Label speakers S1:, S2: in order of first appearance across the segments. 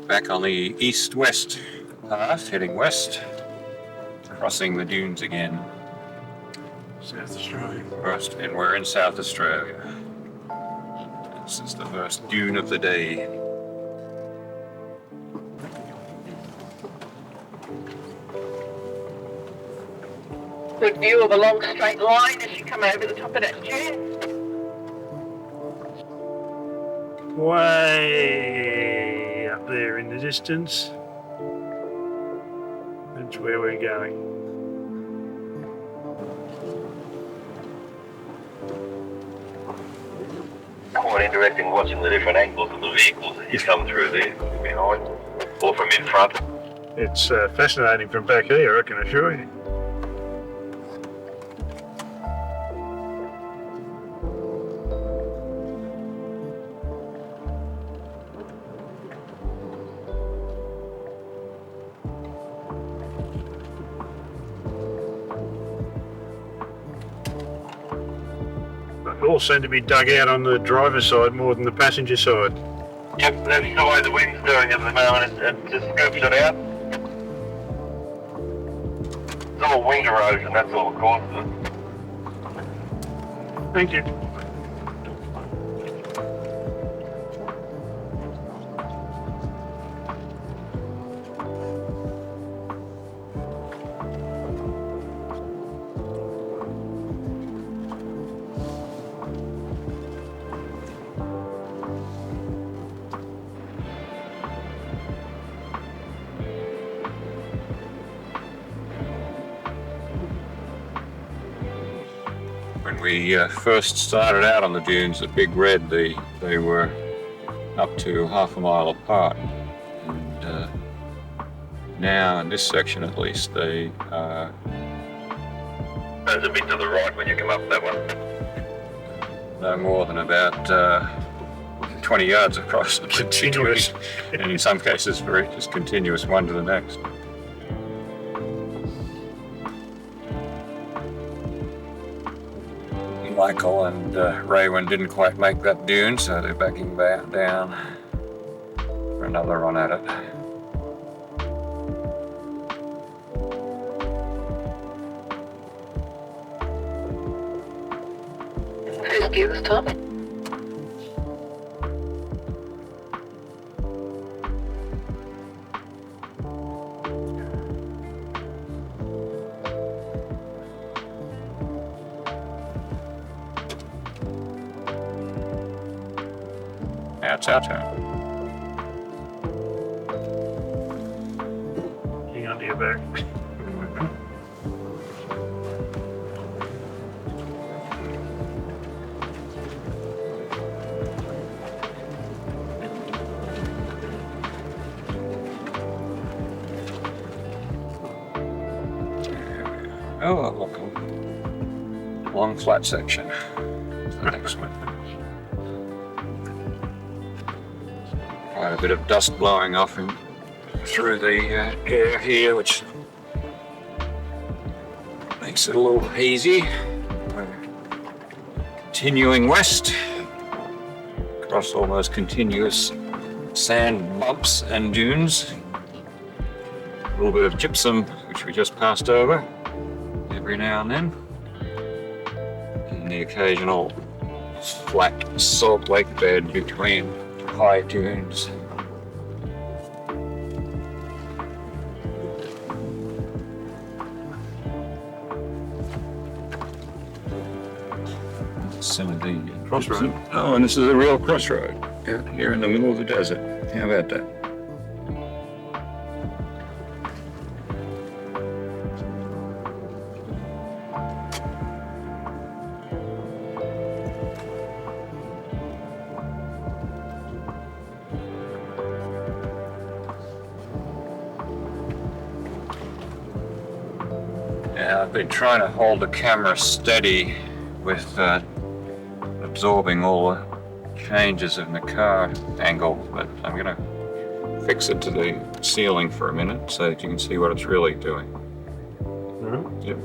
S1: back on the east-west path, heading west, crossing the dunes again.
S2: South Australia.
S1: First, and we're in South Australia. This is the first dune of the day.
S3: Good view of a long straight line as you come over the top of that dune.
S2: Way up there in the distance. That's where we're going.
S4: Quite interesting watching the different angles of the vehicles as you come through there, from behind or from in front.
S2: It's fascinating from back here, I can assure you. All seem to be dug out on the driver's side more than the passenger side.
S4: Yep, that's the way the wind's doing at the moment. It just scoops it out. It's all wind erosion, that's all causes it.
S2: Thank you.
S1: When we first started out on the dunes at Big Red, they were up to half a mile apart. And now, in this section at least, they are...
S4: There's a bit to the right when you come up that one.
S1: no more than about 20 yards across, continuous, and in some cases very just continuous one to the next. Michael and Raywin didn't quite make that dune, so they're backing back down for another run at it.
S3: First view was top.
S1: Now it's our turn.
S2: Hang on to your back.
S1: Oh, look, a long flat section. The next one. Quite a bit of dust blowing off through the air here, which makes it a little hazy. We're continuing west across almost continuous sand bumps and dunes. A little bit of gypsum, which we just passed over every now and then, and the occasional flat salt lake bed between high dunes. Some of the
S2: Crossroad.
S1: Oh, and this is a real crossroad out here in the middle of the desert. How about that? Yeah, I've been trying to hold the camera steady with absorbing all the changes in the car angle, but I'm going to fix it to the ceiling for a minute so that you can see what it's really doing.
S2: Mm-hmm.
S1: Yep.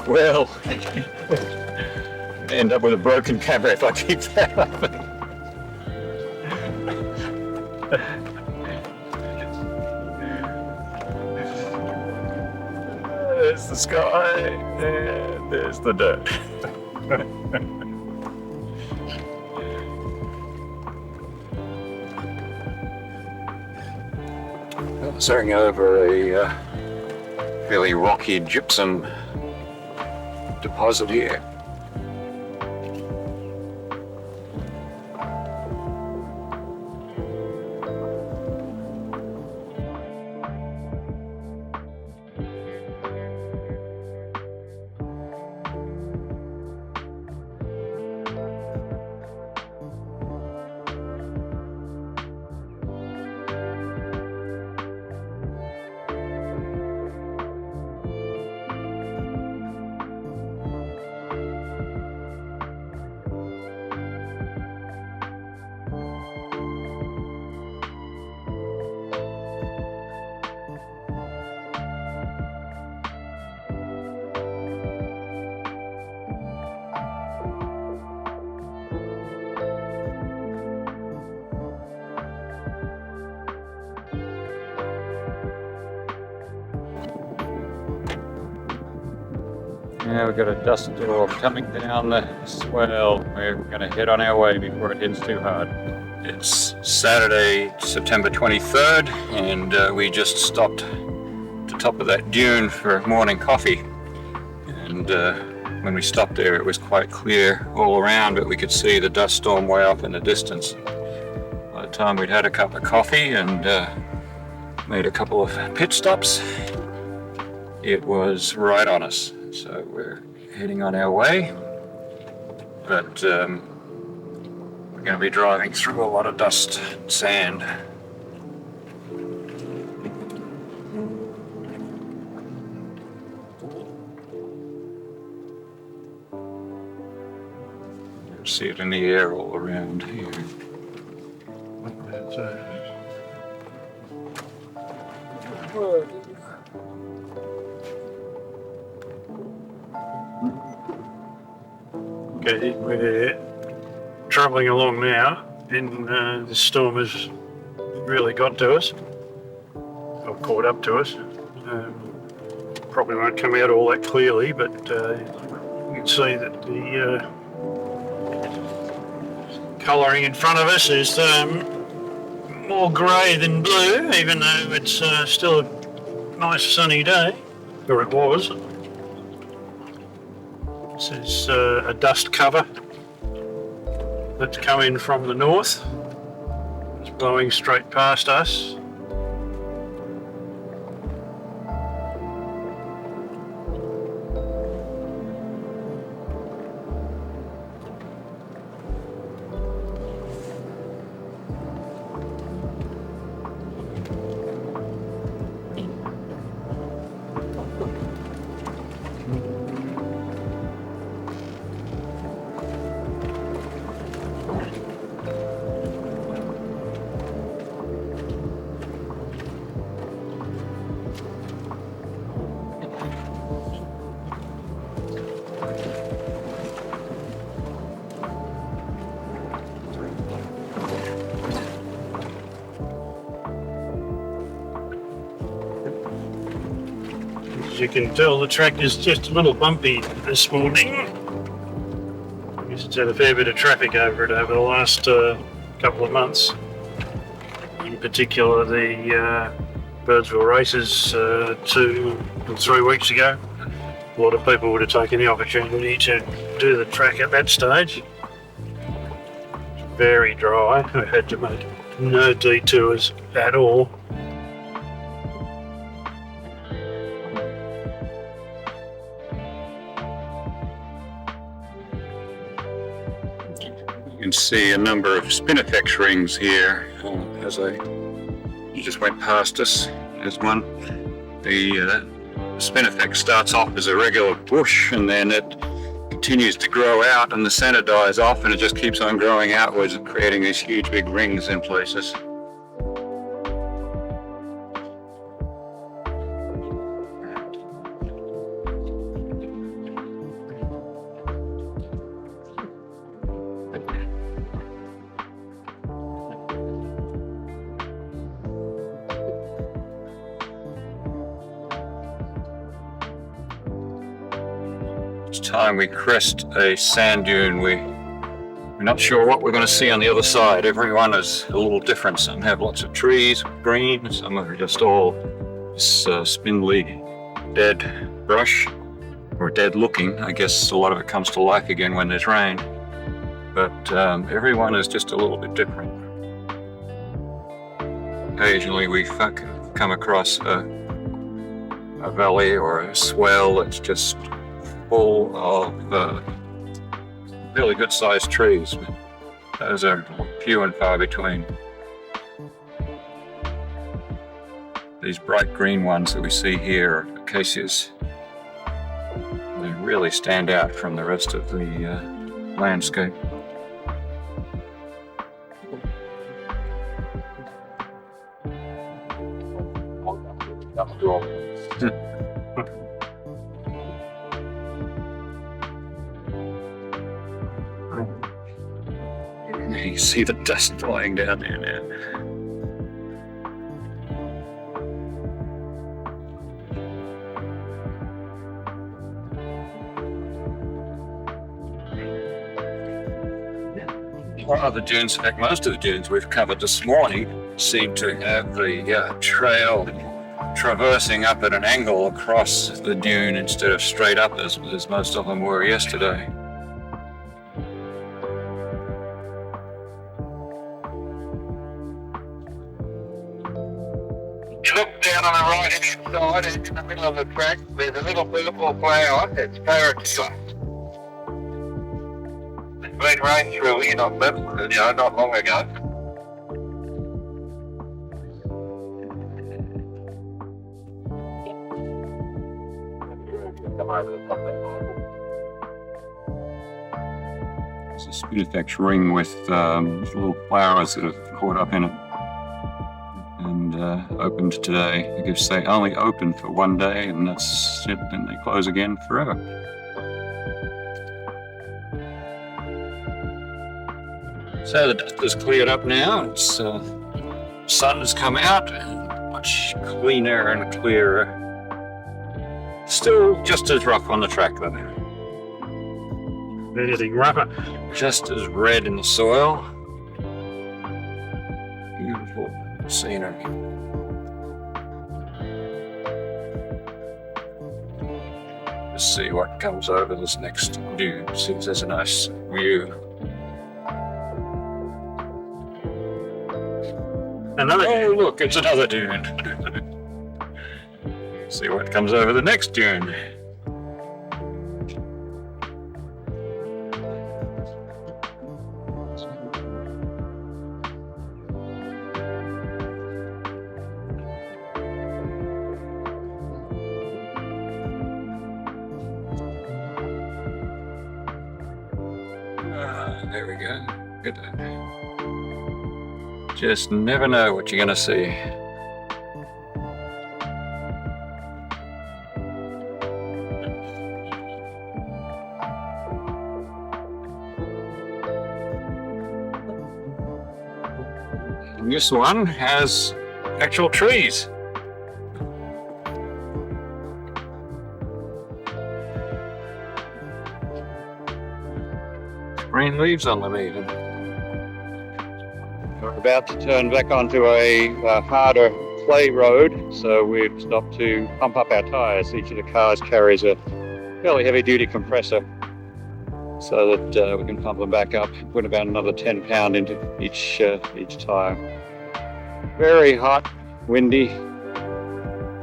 S1: Well, end up with a broken camera if I keep that up. There's the sky, and there's the dirt. Soaring over a fairly rocky gypsum deposit here. Yeah, we've got a dust storm coming down the swell. We're going to head on our way before it hits too hard. It's Saturday, September 23rd, and we just stopped at the top of that dune for morning coffee. And when we stopped there, it was quite clear all around, but we could see the dust storm way off in the distance. By the time we'd had a cup of coffee and made a couple of pit stops, it was right on us. So we're heading on our way, but we're going to be driving through a lot of dust and sand. You see it in the air all around here.
S2: Okay, we're travelling along now, and the storm has really got to us, or caught up to us. Probably won't come out all that clearly, but you can see that the colouring in front of us is more grey than blue, even though it's still a nice sunny day, or it was. This is a dust cover that's coming from the north. It's blowing straight past us. As you can tell, the track is just a little bumpy this morning. I guess it's had a fair bit of traffic over it over the last couple of months. In particular, the Birdsville races 2 or 3 weeks ago. A lot of people would have taken the opportunity to do the track at that stage. It's very dry. I had to make no detours at all.
S1: You can see a number of spinifex rings here as you just went past us. There's one. The spinifex starts off as a regular bush, and then it continues to grow out, and the centre dies off, and it just keeps on growing outwards and creating these huge big rings in places. Each time we crest a sand dune, we're not sure what we're going to see on the other side. Every one is a little different. Some have lots of trees, green, some are just all this spindly, dead brush, or dead looking. I guess a lot of it comes to life again when there's rain. But every one is just a little bit different. Occasionally we come across a valley or a swell that's just full of really good sized trees. Those are few and far between. These bright green ones that we see here are acacias. They really stand out from the rest of the landscape. You see the dust flying down there now. One of the dunes, in fact most of the dunes we've covered this morning, seem to have the trail traversing up at an angle across the dune instead of straight up as most of them were yesterday.
S5: You look down on the right hand side and in the middle of the track there's a little purple flower, it's parakeet. It's been rained through here not long ago.
S1: There's a spinifex ring with little flowers that have caught up in it and opened today. I guess they only open for one day and that's it, then they close again forever. So the dust has cleared up now. It's sun has come out and much cleaner and clearer. Still just as rough on the track though.
S2: Anything rougher.
S1: Just as red in the soil. Beautiful scenery. Let's see what comes over this next dune. See if there's a nice view. Oh look, it's another dune. See what comes over the next dune. There we go. Good. Just never know what you're going to see. And this one has actual trees. Green leaves on them even. We're about to turn back onto a harder clay road, so we've stopped to pump up our tyres. Each of the cars carries a fairly heavy-duty compressor so that we can pump them back up, put about another 10 pound into each tyre. Very hot, windy.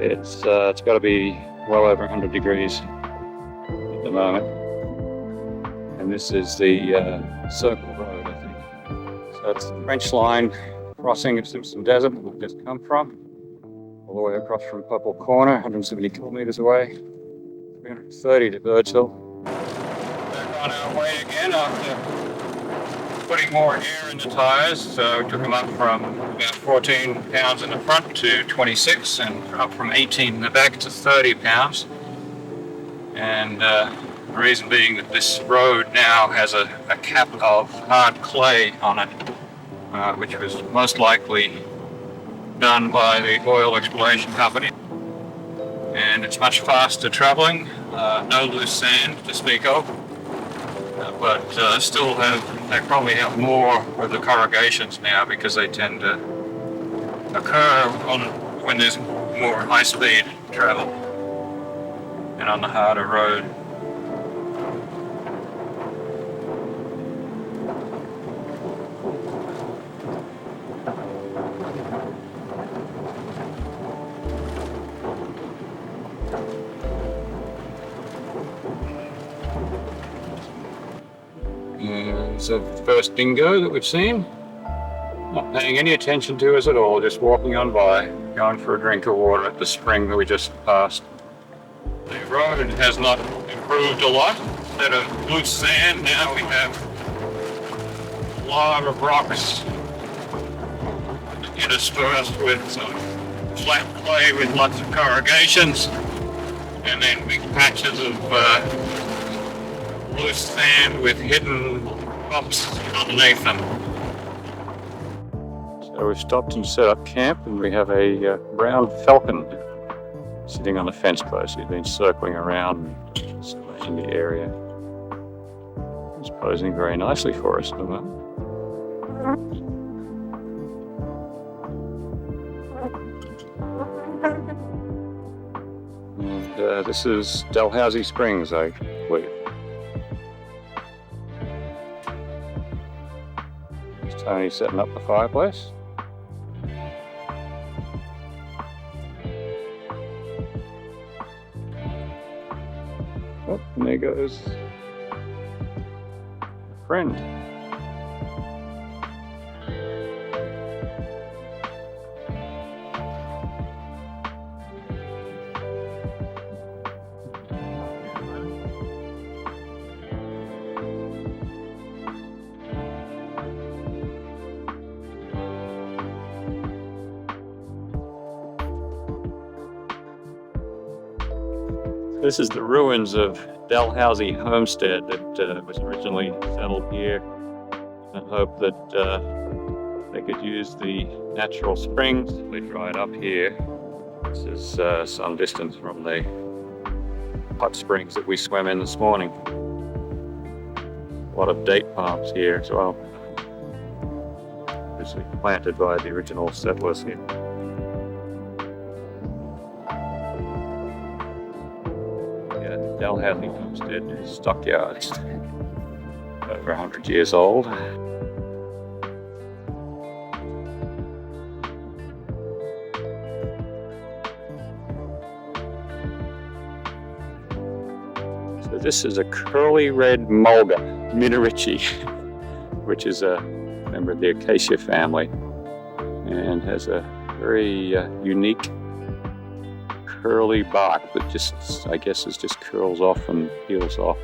S1: It's got to be well over 100 degrees at the moment. And this is the Circle Road, I think. So it's the French line crossing of Simpson Desert that we've just come from, all the way across from Poeppel Corner, 170 kilometres away, 330 to Birdsville. Back on our way again after putting more air in the tyres. So we took them up from about 14 pounds in the front to 26 and up from 18 in the back to 30 pounds. And the reason being that this road now has a cap of hard clay on it, which was most likely done by the oil exploration company. And it's much faster travelling, No loose sand to speak of, but still they probably have more of the corrugations now because they tend to occur when there's more high-speed travel and on the harder road. It's the first dingo that we've seen. Not paying any attention to us at all, just walking on by, going for a drink of water at the spring that we just passed. The road has not improved a lot. Instead of loose sand, now we have a lot of rocks interspersed with some flat clay with lots of corrugations, and then big patches of loose sand with hidden bumps underneath them. So we've stopped and set up camp, and we have a brown falcon sitting on a fence post. He's been circling around in the area. He's posing very nicely for us at the moment. And this is Dalhousie Springs, I believe. There's Tony setting up the fireplace. Oh, and there goes a friend. This is the ruins of Dalhousie Homestead that was originally settled here in hope that they could use the natural springs. They dried up here. This is some distance from the hot springs that we swam in this morning. A lot of date palms here as well. Obviously planted by the original settlers here. Dalhousie Homestead stockyards, over 100 years old. So this is a curly red mulga, Minarichi, which is a member of the acacia family and has a very unique curly bark that just, I guess, just curls off and peels off.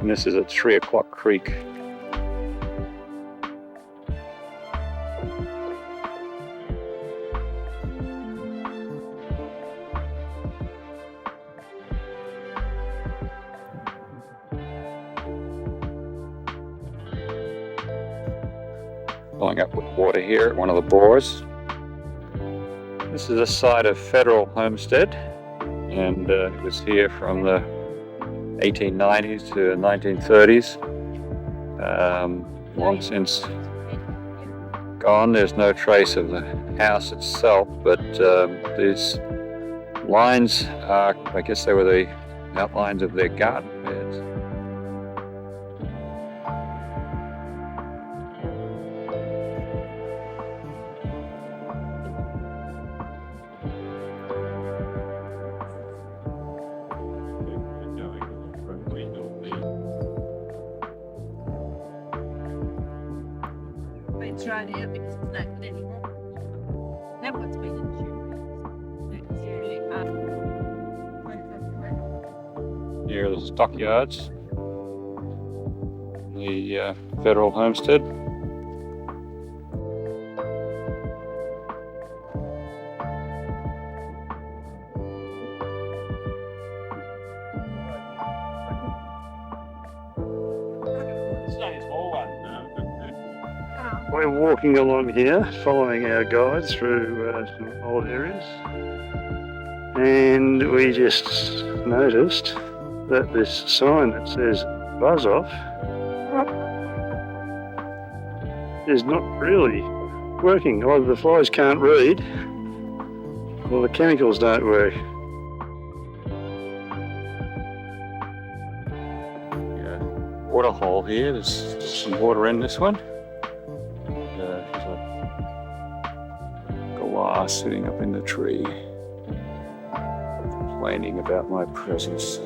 S1: And this is at 3 O'Clock Creek. Filling up with water here at one of the bores. This is a site of federal homestead, and it was here from the 1890s to 1930s. Long since gone. There's no trace of the house itself, but these lines are, I guess they were the outlines of their garden beds.
S6: Tried it because it's not good anymore. That one's been insured.
S1: Here are the stockyards, the federal homestead. We're walking along here, following our guides through some old areas.
S2: And we just noticed that this sign that says buzz off is not really working. Either the flies can't read or the chemicals don't work.
S1: Yeah, water hole here. There's some water in this one. There's a glass sitting up in the tree, complaining about my presence.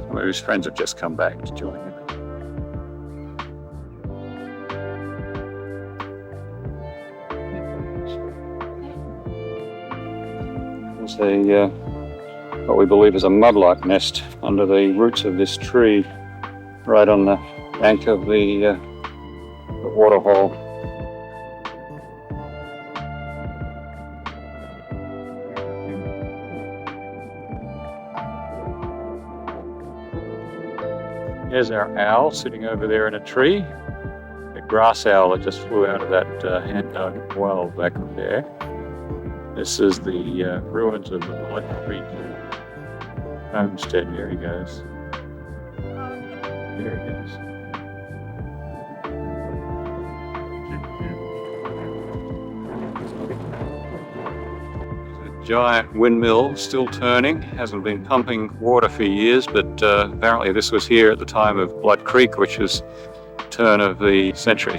S1: Some of his friends have just come back to join him. There's a what we believe is a mudlark nest under the roots of this tree, right on the bank of the water hole. Here's our owl sitting over there in a tree. The grass owl that just flew out of that hand-dug well back there. This is the ruins of the Blood Creek homestead. Here he goes. There he goes. There's a giant windmill still turning. Hasn't been pumping water for years, but apparently this was here at the time of Blood Creek, which is turn of the century.